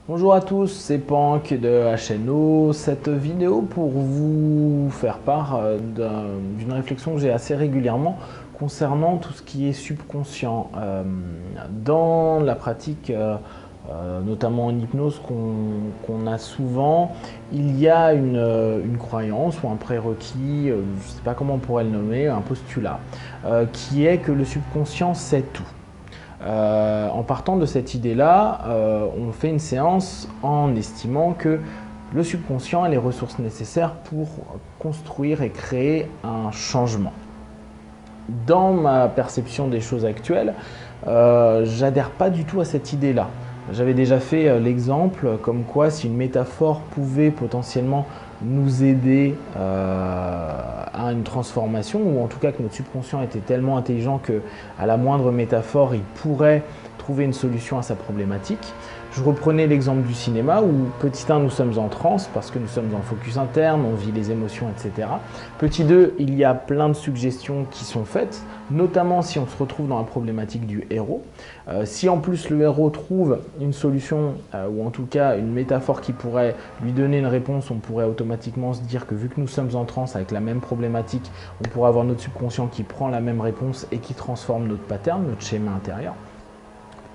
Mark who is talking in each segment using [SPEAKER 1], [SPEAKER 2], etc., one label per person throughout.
[SPEAKER 1] Bonjour à tous, c'est Pank de HNO. Cette vidéo pour vous faire part d'une réflexion que j'ai assez régulièrement concernant tout ce qui est subconscient. Dans la pratique, notamment en hypnose qu'on a souvent, il y a une croyance ou un prérequis, je ne sais pas comment on pourrait le nommer, un postulat, qui est que le subconscient sait tout. En partant de cette idée-là, on fait une séance en estimant que le subconscient a les ressources nécessaires pour construire et créer un changement. Dans ma perception des choses actuelles, j'adhère pas du tout à cette idée-là. J'avais déjà fait l'exemple comme quoi si une métaphore pouvait potentiellement nous aider à une transformation, ou en tout cas que notre subconscient était tellement intelligent qu'à la moindre métaphore, il pourrait trouver une solution à sa problématique. Je reprenais l'exemple du cinéma où petit 1, nous sommes en transe parce que nous sommes en focus interne, on vit les émotions, etc. Petit 2, il y a plein de suggestions qui sont faites, notamment si on se retrouve dans la problématique du héros. Si en plus le héros trouve une solution ou en tout cas une métaphore qui pourrait lui donner une réponse, on pourrait automatiquement se dire que vu que nous sommes en transe avec la même problématique, on pourrait avoir notre subconscient qui prend la même réponse et qui transforme notre pattern, notre schéma intérieur.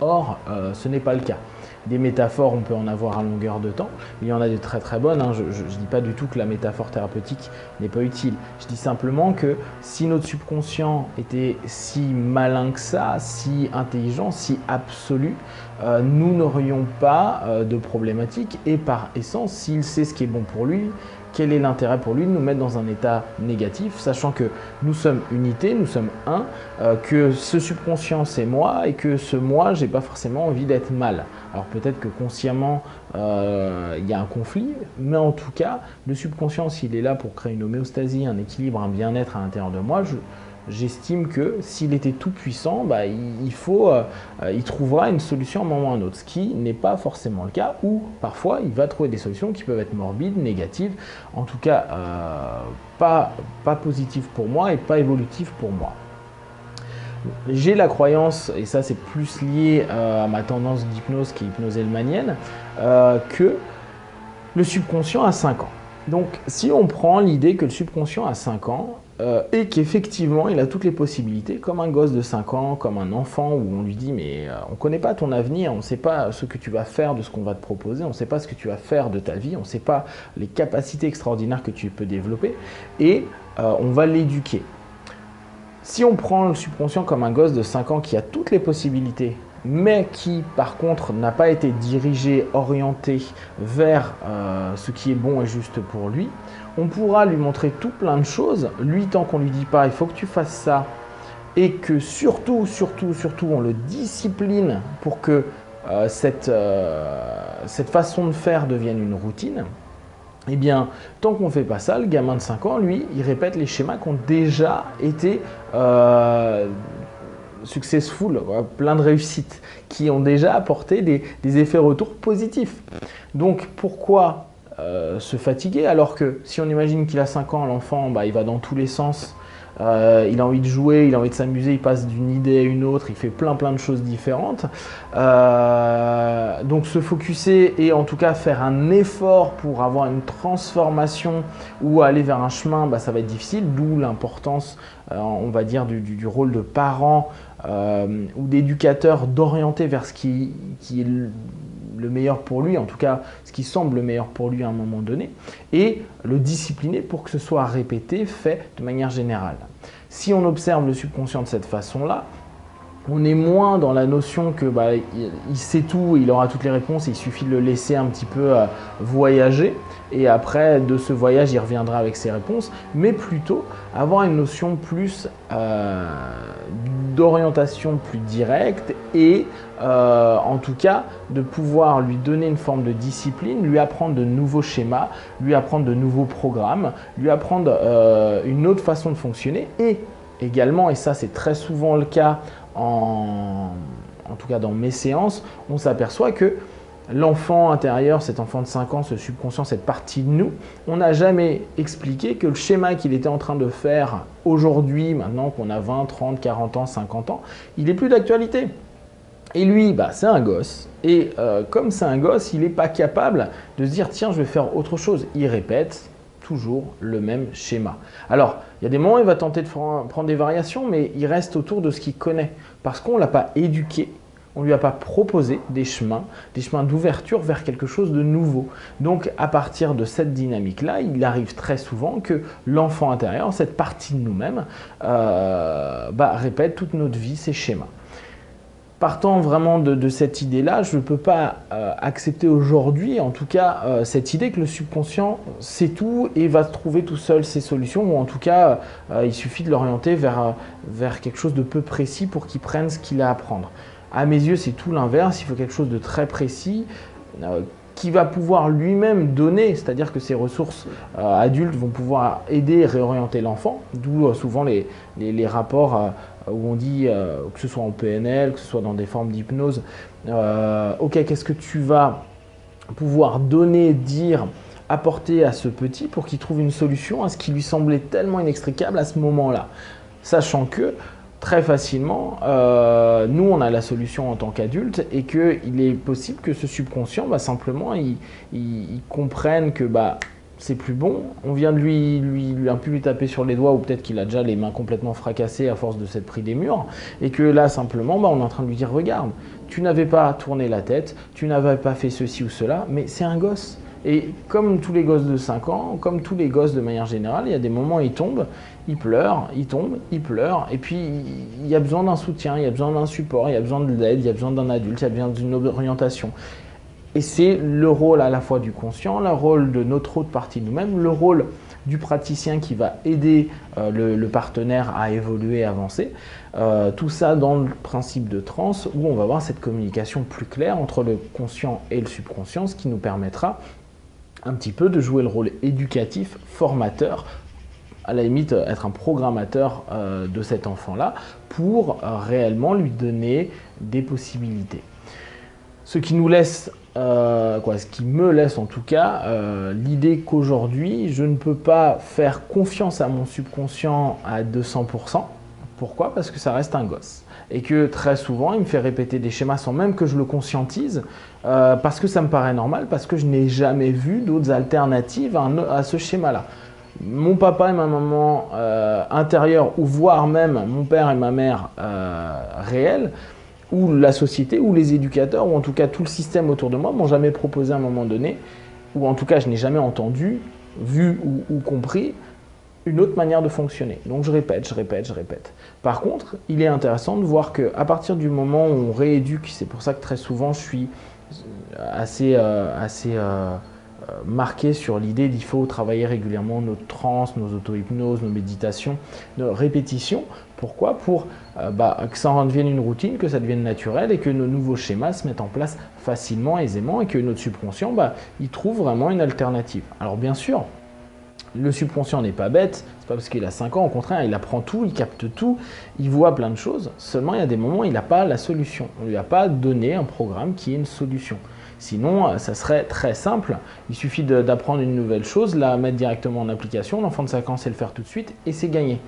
[SPEAKER 1] Or, ce n'est pas le cas. Des métaphores, on peut en avoir à longueur de temps. Il y en a de très très bonnes. Je ne dis pas du tout que la métaphore thérapeutique n'est pas utile. Je dis simplement que si notre subconscient était si malin que ça, si intelligent, si absolu, nous n'aurions pas de problématique. Et par essence, s'il sait ce qui est bon pour lui, quel est l'intérêt pour lui de nous mettre dans un état négatif, sachant que nous sommes unité, nous sommes un, que ce subconscient c'est moi et que ce moi, j'ai pas forcément envie d'être mal. Alors peut-être que consciemment, il y a un conflit, mais en tout cas, le subconscient, s'il est là pour créer une homéostasie, un équilibre, un bien-être à l'intérieur de moi, j'estime que s'il était tout puissant, il trouvera une solution à un moment ou à un autre, ce qui n'est pas forcément le cas, ou parfois il va trouver des solutions qui peuvent être morbides, négatives, en tout cas pas positives pour moi et pas évolutives pour moi. J'ai la croyance, et ça c'est plus lié à ma tendance d'hypnose qui est hypnose hellmanienne, que le subconscient a 5 ans. Donc si on prend l'idée que le subconscient a 5 ans, et qu'effectivement il a toutes les possibilités, comme un gosse de 5 ans, comme un enfant où on lui dit mais on ne connaît pas ton avenir, on ne sait pas ce que tu vas faire de ce qu'on va te proposer, on ne sait pas ce que tu vas faire de ta vie, on ne sait pas les capacités extraordinaires que tu peux développer, et on va l'éduquer. Si on prend le subconscient comme un gosse de 5 ans qui a toutes les possibilités, mais qui par contre n'a pas été dirigé, orienté vers ce qui est bon et juste pour lui, on pourra lui montrer tout plein de choses. Lui, tant qu'on ne lui dit pas il faut que tu fasses ça, et que surtout on le discipline pour que cette façon de faire devienne une routine, eh bien, tant qu'on ne fait pas ça, le gamin de 5 ans, lui, il répète les schémas qui ont déjà été successful, plein de réussites, qui ont déjà apporté des effets retours positifs. Donc, pourquoi se fatiguer alors que si on imagine qu'il a 5 ans, l'enfant, il va dans tous les sens, il a envie de jouer, il a envie de s'amuser, il passe d'une idée à une autre, il fait plein de choses différentes. Donc se focuser et en tout cas faire un effort pour avoir une transformation ou aller vers un chemin, ça va être difficile, d'où l'importance, on va dire, du rôle de parent ou d'éducateur d'orienter vers ce qui est le meilleur pour lui, en tout cas ce qui semble le meilleur pour lui à un moment donné, et le discipliner pour que ce soit répété, fait de manière générale. Si on observe le subconscient de cette façon-là, on est moins dans la notion que il sait tout, il aura toutes les réponses, il suffit de le laisser un petit peu voyager et après de ce voyage il reviendra avec ses réponses, mais plutôt avoir une notion plus d'orientation plus directe et en tout cas de pouvoir lui donner une forme de discipline, lui apprendre de nouveaux schémas, lui apprendre de nouveaux programmes, lui apprendre une autre façon de fonctionner et également, et ça c'est très souvent le cas en tout cas dans mes séances, on s'aperçoit que l'enfant intérieur, cet enfant de 5 ans, ce subconscient, cette partie de nous, on n'a jamais expliqué que le schéma qu'il était en train de faire aujourd'hui, maintenant qu'on a 20, 30, 40 ans, 50 ans, il n'est plus d'actualité. Et lui, bah, c'est un gosse. Et comme c'est un gosse, il n'est pas capable de se dire, tiens, je vais faire autre chose. Il répète toujours le même schéma. Alors, il y a des moments où il va tenter de prendre des variations, mais il reste autour de ce qu'il connaît. Parce qu'on ne l'a pas éduqué, on ne lui a pas proposé des chemins d'ouverture vers quelque chose de nouveau. Donc, à partir de cette dynamique-là, il arrive très souvent que l'enfant intérieur, cette partie de nous-mêmes, répète toute notre vie ces schémas. Partant vraiment de cette idée-là, je ne peux pas accepter aujourd'hui, en tout cas, cette idée que le subconscient sait tout et va trouver tout seul ses solutions, ou en tout cas, il suffit de l'orienter vers quelque chose de peu précis pour qu'il prenne ce qu'il a à apprendre. À mes yeux, c'est tout l'inverse, il faut quelque chose de très précis, qui va pouvoir lui-même donner, c'est-à-dire que ses ressources adultes vont pouvoir aider et réorienter l'enfant, d'où souvent les rapports où on dit, que ce soit en PNL, que ce soit dans des formes d'hypnose, ok, qu'est-ce que tu vas pouvoir donner, dire, apporter à ce petit pour qu'il trouve une solution à ce qui lui semblait tellement inextricable à ce moment-là, sachant que très facilement, nous on a la solution en tant qu'adulte et qu'il est possible que ce subconscient, simplement, il comprenne que c'est plus bon, on vient de un peu lui taper sur les doigts, ou peut-être qu'il a déjà les mains complètement fracassées à force de s'être pris des murs, et que là simplement on est en train de lui dire, regarde, tu n'avais pas tourné la tête, tu n'avais pas fait ceci ou cela, mais c'est un gosse. Et comme tous les gosses de 5 ans, comme tous les gosses de manière générale, il y a des moments où ils tombent, ils pleurent, ils tombent, ils pleurent, et puis il y a besoin d'un soutien, il y a besoin d'un support, il y a besoin de l'aide, il y a besoin d'un adulte, il y a besoin d'une orientation. Et c'est le rôle à la fois du conscient, le rôle de notre autre partie de nous-mêmes, le rôle du praticien qui va aider le partenaire à évoluer, à avancer. Tout ça dans le principe de transe, où on va avoir cette communication plus claire entre le conscient et le subconscient, ce qui nous permettra un petit peu de jouer le rôle éducatif, formateur, à la limite être un programmateur de cet enfant-là, pour réellement lui donner des possibilités. Ce qui nous laisse, ce qui me laisse en tout cas, l'idée qu'aujourd'hui, je ne peux pas faire confiance à mon subconscient à 200%. Pourquoi? Parce que ça reste un gosse. Et que très souvent, il me fait répéter des schémas sans même que je le conscientise, parce que ça me paraît normal, parce que je n'ai jamais vu d'autres alternatives à ce schéma-là. Mon papa et ma maman intérieurs, ou voire même mon père et ma mère réels, ou la société, ou les éducateurs, ou en tout cas tout le système autour de moi, m'ont jamais proposé à un moment donné, ou en tout cas je n'ai jamais entendu, vu ou compris, une autre manière de fonctionner. Donc je répète, je répète, je répète. Par contre, il est intéressant de voir qu'à partir du moment où on rééduque, c'est pour ça que très souvent je suis assez marqué sur l'idée qu'il faut travailler régulièrement notre transe, nos auto-hypnoses, nos méditations, nos répétitions. Pourquoi? Pour que ça en devienne une routine, que ça devienne naturel et que nos nouveaux schémas se mettent en place facilement, aisément, et que notre subconscient, il trouve vraiment une alternative. Alors bien sûr, le subconscient n'est pas bête, c'est pas parce qu'il a 5 ans, au contraire, il apprend tout, il capte tout, il voit plein de choses, seulement il y a des moments où il n'a pas la solution. On ne lui a pas donné un programme qui est une solution. Sinon, ça serait très simple, il suffit d'apprendre une nouvelle chose, la mettre directement en application, l'enfant de 5 ans sait le faire tout de suite et c'est gagné.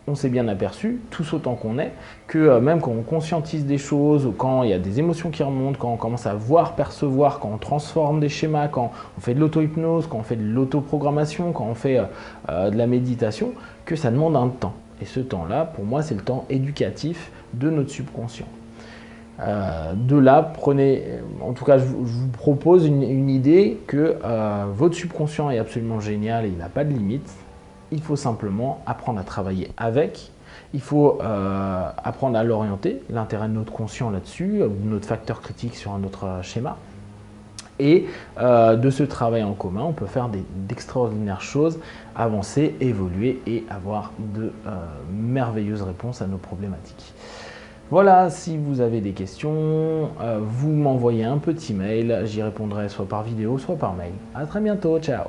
[SPEAKER 1] On s'est bien aperçu, tous autant qu'on est, que même quand on conscientise des choses, ou quand il y a des émotions qui remontent, quand on commence à voir, percevoir, quand on transforme des schémas, quand on fait de l'auto-hypnose, quand on fait de l'autoprogrammation, quand on fait de la méditation, que ça demande un temps. Et ce temps-là, pour moi, c'est le temps éducatif de notre subconscient. De là, prenez, en tout cas, je vous propose une idée que votre subconscient est absolument génial et il n'a pas de limite. Il faut simplement apprendre à travailler avec, il faut apprendre à l'orienter, l'intérêt de notre conscient là-dessus, de notre facteur critique sur un autre schéma. Et de ce travail en commun, on peut faire d'extraordinaires choses, avancer, évoluer et avoir de merveilleuses réponses à nos problématiques. Voilà, si vous avez des questions, vous m'envoyez un petit mail, j'y répondrai soit par vidéo, soit par mail. À très bientôt, ciao!